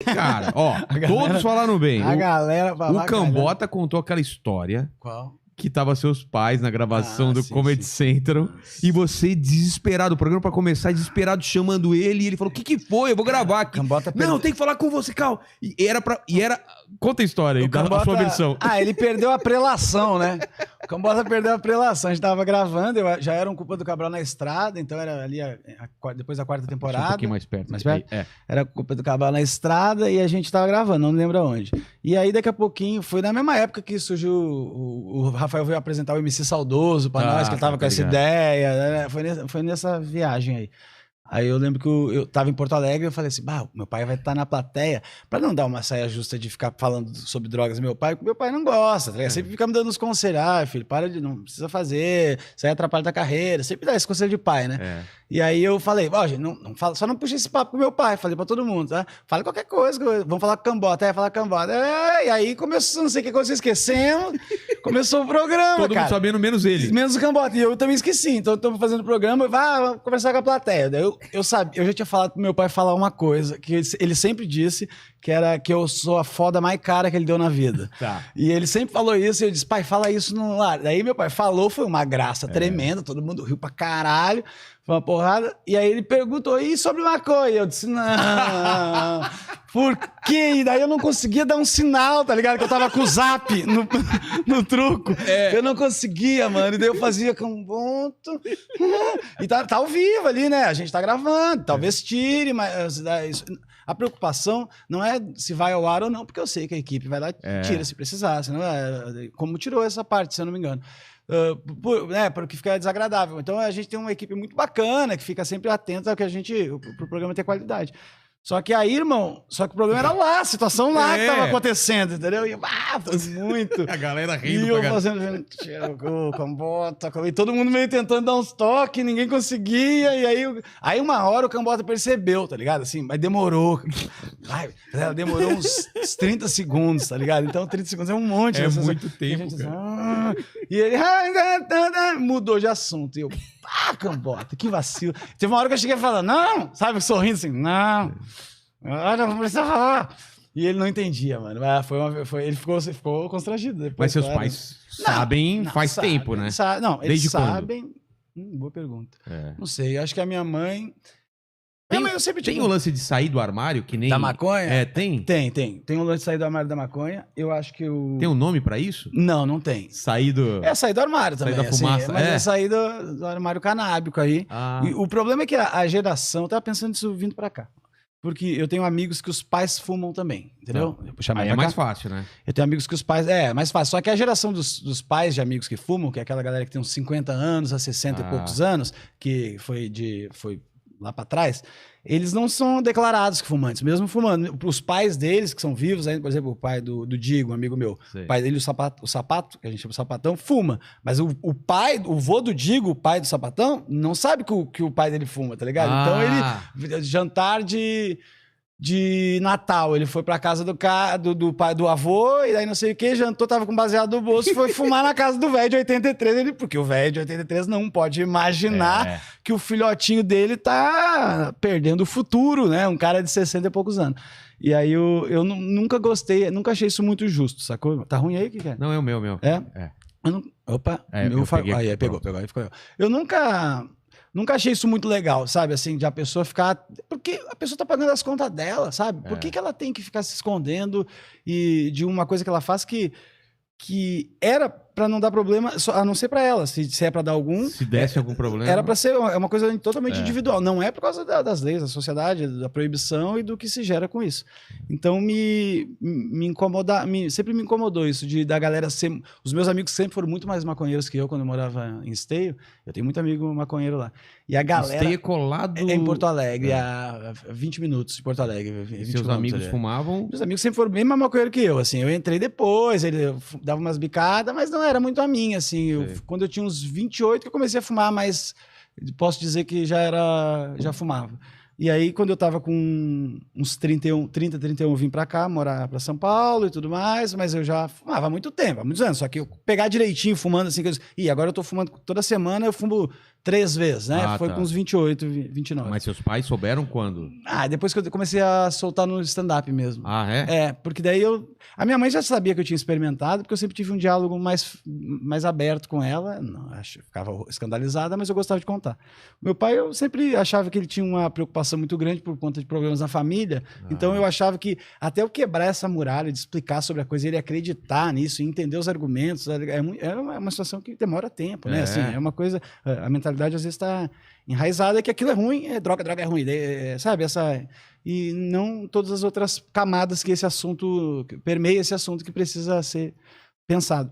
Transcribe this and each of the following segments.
Cara, ó, todos falaram bem. A galera O Cambota contou aquela história. Qual? Que tava seus pais na gravação do sim, Comedy sim. Central. E você desesperado, o programa pra começar, desesperado, chamando ele. E ele falou, o que foi? Eu vou gravar aqui. Cambota Não, tem que falar com você, Cal. E era... Conta a história aí, a sua versão. Ele perdeu a prelação, né? O Cambota perdeu a prelação. A gente tava gravando, já era um Culpa do Cabral na estrada, então era ali depois da quarta temporada. Um pouquinho mais perto. Mais perto? É. Era Culpa do Cabral na estrada e a gente tava gravando, não lembro aonde. E aí, daqui a pouquinho, foi na mesma época que surgiu o Rafael veio apresentar o MC Saudoso pra nós, que ele tava com essa ideia. Né? Foi nessa viagem aí. Aí eu lembro que eu tava em Porto Alegre e eu falei assim, meu pai vai estar na plateia, pra não dar uma saia justa de ficar falando sobre drogas meu pai, porque meu pai não gosta, tá? Sempre fica me dando uns conselhos, filho, não precisa fazer, isso aí atrapalha tua carreira, sempre dá esse conselho de pai, né? É. E aí eu falei, gente, não fala, só não puxa esse papo com meu pai, falei pra todo mundo, tá? Fala qualquer coisa, vamos falar com Cambota, falar com Cambota. E aí começou, não sei o que aconteceu, esquecemos, começou o programa, todo mundo sabendo, menos ele. Menos o Cambota, e eu também esqueci, então estamos fazendo o programa, vamos conversar com a plateia. Daí eu já tinha falado pro meu pai falar uma coisa, que ele sempre disse, que era que eu sou a foda mais cara que ele deu na vida. Tá. E ele sempre falou isso, e eu disse, pai, fala isso no lar. Daí meu pai falou, foi uma graça tremenda, todo mundo riu pra caralho, foi uma porrada. E aí ele perguntou, e sobre maconha? Eu disse, não, por quê? E daí eu não conseguia dar um sinal, tá ligado? Que eu tava com o zap no truco. Eu não conseguia, mano. E daí eu fazia com um ponto. E tá ao vivo ali, né? A gente tá gravando, talvez tire, mas a preocupação não é se vai ao ar ou não, porque eu sei que a equipe vai lá e tira se precisar. Senão, como tirou essa parte, se eu não me engano. Porque fica desagradável. Então a gente tem uma equipe muito bacana que fica sempre atenta ao que pro programa ter qualidade. Só que aí, irmão, o problema era lá, a situação lá que tava acontecendo, entendeu? E muito. A galera rindo. E eu fazendo, Cambota, e todo mundo meio tentando dar uns toques, ninguém conseguia, e aí uma hora o Cambota percebeu, tá ligado? Assim, mas demorou. Demorou uns 30 segundos, tá ligado? Então 30 segundos é um monte. É muito tempo, e ele mudou de assunto. E eu, Cambota, que vacilo. Teve uma hora que eu cheguei a falar, não, sabe, sorrindo assim, não precisa falar. E ele não entendia, mano. Ele ficou constrangido depois. Mas seus pais sabem faz tempo, né? Eles sabem. Boa pergunta. Não sei, acho que a minha mãe... eu sempre tem o lance de sair do armário, que nem... Da maconha? Tem? Tem o lance de sair do armário da maconha. Eu acho que Tem um nome pra isso? Não tem. Sair do... sair do armário também. Sair da fumaça. Mas é sair do armário canábico aí. E o problema é que a geração... Eu tava pensando nisso vindo pra cá. Porque eu tenho amigos que os pais fumam também, entendeu? Aí é mais fácil, né? Eu tenho amigos que os pais... É mais fácil. Só que a geração dos pais de amigos que fumam, que é aquela galera que tem uns 50 anos a 60 e poucos anos, que foi lá pra trás, eles não são declarados que fumantes, mesmo fumando. Os pais deles, que são vivos ainda, por exemplo, o pai do Digo, um amigo meu, o pai dele, o Sapato, que a gente chama de Sapatão, fuma. Mas o vô do Digo, o pai do Sapatão, não sabe que o pai dele fuma, tá ligado? Então ele, jantar de Natal, ele foi pra casa do pai do avô, e daí não sei o que, jantou, tava com baseado no bolso, foi fumar na casa do velho de 83, porque o velho de 83 não pode imaginar que o filhotinho dele tá perdendo o futuro, né? Um cara de 60 e poucos anos. E aí eu nunca gostei, nunca achei isso muito justo, sacou? Tá ruim aí? O que é? Não, é o meu. É? Opa, aí pegou, aí ficou. Eu nunca achei isso muito legal, sabe? Assim, de a pessoa ficar... Porque a pessoa tá pagando as contas dela, sabe? Por que ela tem que ficar se escondendo de uma coisa que ela faz que era pra não dar problema, a não ser pra ela. Se é pra dar algum... Se desse algum problema... Era pra ser uma coisa totalmente individual. Não é por causa das leis, da sociedade, da proibição e do que se gera com isso. Então, sempre me incomodou isso, da galera ser... Os meus amigos sempre foram muito mais maconheiros que eu, quando eu morava em Esteio. Eu tenho muito amigo maconheiro lá. E a galera... Esteio colado... É em Porto Alegre, a 20 minutos de Porto Alegre. E seus amigos fumavam? Meus amigos sempre foram bem mais maconheiros que eu, assim. Eu entrei depois, ele dava umas bicadas, mas não era muito a minha, assim. Quando eu tinha uns 28 que eu comecei a fumar, mas posso dizer que já fumava. E aí, quando eu tava com uns 30, 31, vim pra cá, morar pra São Paulo e tudo mais, mas eu já fumava há muito tempo, há muitos anos. Só que eu pegar direitinho fumando assim, agora eu tô fumando toda semana, eu fumo 3 vezes, né? Foi tá. com uns 28, 29. Mas seus pais souberam quando? Depois que eu comecei a soltar no stand-up mesmo. Ah, é? Porque daí a minha mãe já sabia que eu tinha experimentado, porque eu sempre tive um diálogo mais aberto com ela. Não, ficava escandalizada, mas eu gostava de contar. Meu pai, eu sempre achava que ele tinha uma preocupação muito grande por conta de problemas na família. Então eu achava que até eu quebrar essa muralha de explicar sobre a coisa, ele acreditar nisso, entender os argumentos, é uma situação que demora tempo, né? Assim, é uma coisa, a mentalidade às vezes está enraizada que aquilo é ruim, droga é ruim, sabe? E não todas as outras camadas que esse assunto permeia esse assunto que precisa ser pensado.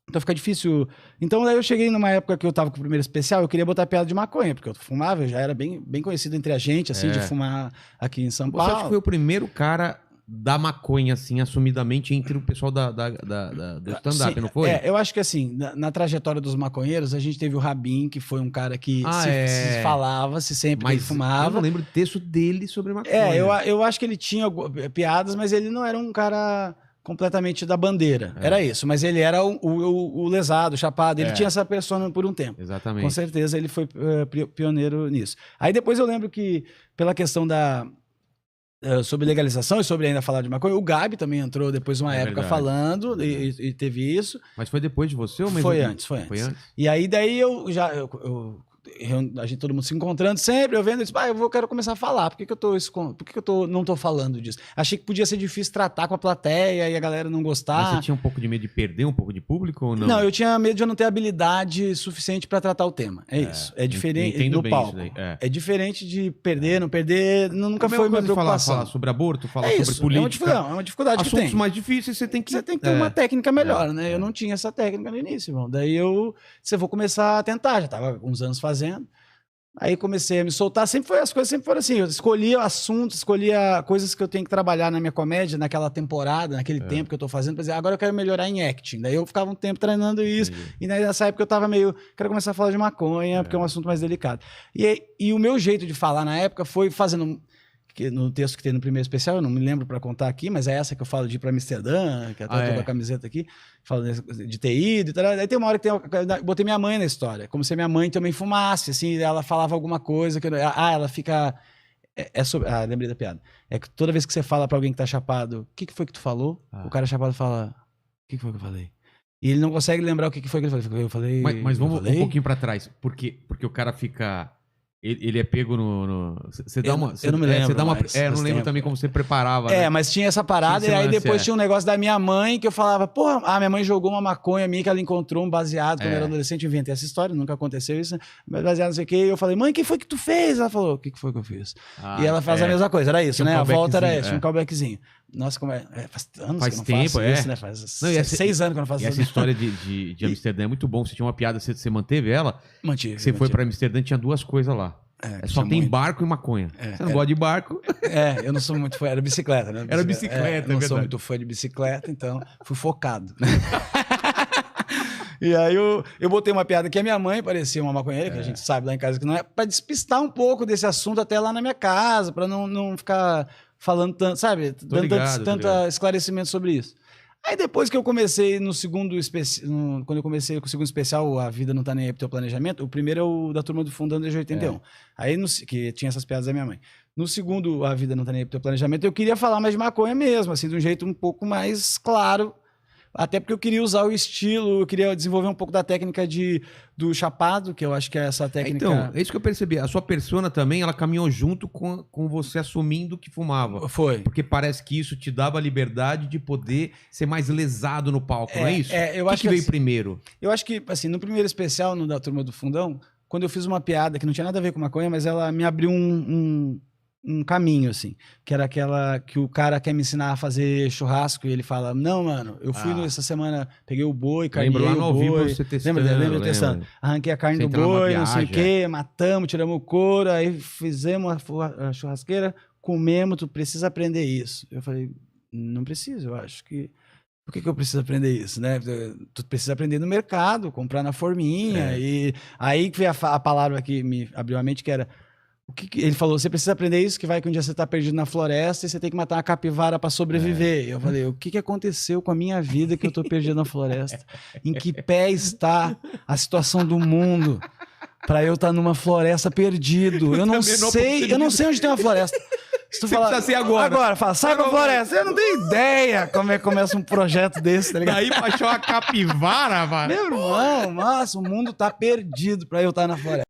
Então fica difícil. Então daí eu cheguei numa época que eu tava com o primeiro especial, eu queria botar piada de maconha, porque eu fumava, eu já era bem conhecido entre a gente, assim, de fumar aqui em São Paulo. Você acha que foi o primeiro cara da maconha, assim, assumidamente, entre o pessoal do stand-up, não foi? Eu acho que, assim, na trajetória dos maconheiros, a gente teve o Rabin, que foi um cara que se falava, sempre que ele fumava. Eu não lembro do texto dele sobre maconha. Eu acho que ele tinha piadas, mas ele não era um cara completamente da bandeira. Era isso, mas ele era o lesado, o chapado, ele tinha essa persona por um tempo. Exatamente. Com certeza ele foi pioneiro nisso. Aí depois eu lembro que, pela questão sobre legalização e sobre ainda falar de maconha, o Gabi também entrou depois de uma época falando e teve isso. Mas foi depois de você ou mesmo? Foi antes. E aí daí todo mundo se encontrando sempre, eu vendo, eu quero começar a falar, por que eu não tô falando disso? Achei que podia ser difícil tratar com a plateia e a galera não gostar. Mas você tinha um pouco de medo de perder um pouco de público ou não? Não, eu tinha medo de eu não ter habilidade suficiente para tratar o tema. Isso. É diferente do palco. É diferente de perder, não perder, nunca foi minha preocupação. Falar sobre aborto, falar sobre política. É uma dificuldade que tem. Assuntos mais difíceis, você tem que ter uma técnica melhor, né? Eu não tinha essa técnica no início, irmão. Daí você vou começar a tentar, já tava uns anos fazendo. Aí comecei a me soltar, as coisas sempre foram assim, eu escolhia assuntos, escolhia coisas que eu tenho que trabalhar na minha comédia, naquela temporada, naquele tempo que eu tô fazendo, pra dizer, agora eu quero melhorar em acting. Daí eu ficava um tempo treinando isso, e nessa época eu tava quero começar a falar de maconha, porque é um assunto mais delicado. E o meu jeito de falar na época foi fazendo... no texto que tem no primeiro especial, eu não me lembro para contar aqui, mas é essa que eu falo de ir para Amsterdã, que até toda a camiseta aqui, falo de ter ido e tal. Aí tem uma hora que botei minha mãe na história, como se a minha mãe também fumasse, assim, ela falava alguma coisa, ela fica... lembrei da piada. É que toda vez que você fala para alguém que tá chapado, o que foi que tu falou? O cara chapado fala, o que foi que eu falei? E ele não consegue lembrar o que foi que ele falou. Mas vamos um pouquinho para trás, porque o cara fica... Ele é pego no... Você dá uma... Eu não me lembro. Você dá uma, eu não lembro também como você preparava. Né? Mas tinha essa parada, e aí depois tinha um negócio da minha mãe que eu falava, porra, minha mãe jogou uma maconha minha que ela encontrou um baseado quando eu era adolescente. Eu inventei essa história, nunca aconteceu isso, né? Mas baseado não sei o quê. E eu falei, mãe, o que foi que tu fez? Ela falou, o que foi que eu fiz? E ela faz a mesma coisa, era isso, né? A volta era essa, um callbackzinho. Nossa, como faz anos que eu não faço isso, né? Faz 6 anos que eu não faço isso. Essa história de Amsterdã é muito bom. Você tinha uma piada, você manteve ela? Mantive. Você foi para Amsterdã, tinha 2 coisas lá. Só tem barco e maconha. Você não gosta de barco? Eu não sou muito fã. Era bicicleta, né? Era bicicleta, eu não sou muito fã de bicicleta, então fui focado. E aí eu botei uma piada que a minha mãe parecia uma maconheira, que a gente sabe lá em casa que não é, pra despistar um pouco desse assunto até lá na minha casa, pra não ficar falando tanto, sabe? Dando tanto esclarecimento sobre isso. Aí depois que eu comecei no segundo quando eu comecei com o segundo especial, A Vida Não Tá Nem Aí Pro Teu Planejamento, o primeiro é o da Turma do Fundão desde 81. Aí, que tinha essas piadas da minha mãe. No segundo, A Vida Não Tá Nem Aí Pro Teu Planejamento, eu queria falar mais de maconha mesmo, assim, de um jeito um pouco mais claro. Até porque eu queria usar o estilo, eu queria desenvolver um pouco da técnica do chapado, que eu acho que é essa técnica... Então, é isso que eu percebi. A sua persona também, ela caminhou junto com você assumindo que fumava. Foi. Porque parece que isso te dava a liberdade de poder ser mais lesado no palco, não é isso? Eu o acho que veio primeiro? Eu acho que, assim, no primeiro especial, no da Turma do Fundão, quando eu fiz uma piada que não tinha nada a ver com maconha, mas ela me abriu um caminho, assim, que era aquela que o cara quer me ensinar a fazer churrasco e ele fala, não, mano, eu fui essa semana, peguei o boi, carneei o boi. Lembro lá no ao vivo você testando. Lembra testando. Arranquei a carne do boi, não sei o quê, matamos, tiramos o couro, aí fizemos a churrasqueira, comemos, tu precisa aprender isso. Eu falei, não preciso, eu acho que... Por que eu preciso aprender isso, né? Tu precisa aprender no mercado, comprar na forminha, e aí que veio a palavra que me abriu a mente, que era... Ele falou, você precisa aprender isso, que vai que um dia você tá perdido na floresta e você tem que matar uma capivara para sobreviver. Eu falei, o que aconteceu com a minha vida que eu tô perdido na floresta? Em que pé está a situação do mundo? pra eu estar numa floresta perdido. Eu não sei onde tem uma floresta. Se tu Você falar, precisa ser agora. Agora, fala, sai pra floresta. Eu não tenho ideia como é que começa um projeto desse, tá ligado? Daí pra achar uma capivara, mano. Meu irmão, nossa, o mundo tá perdido pra eu estar na floresta.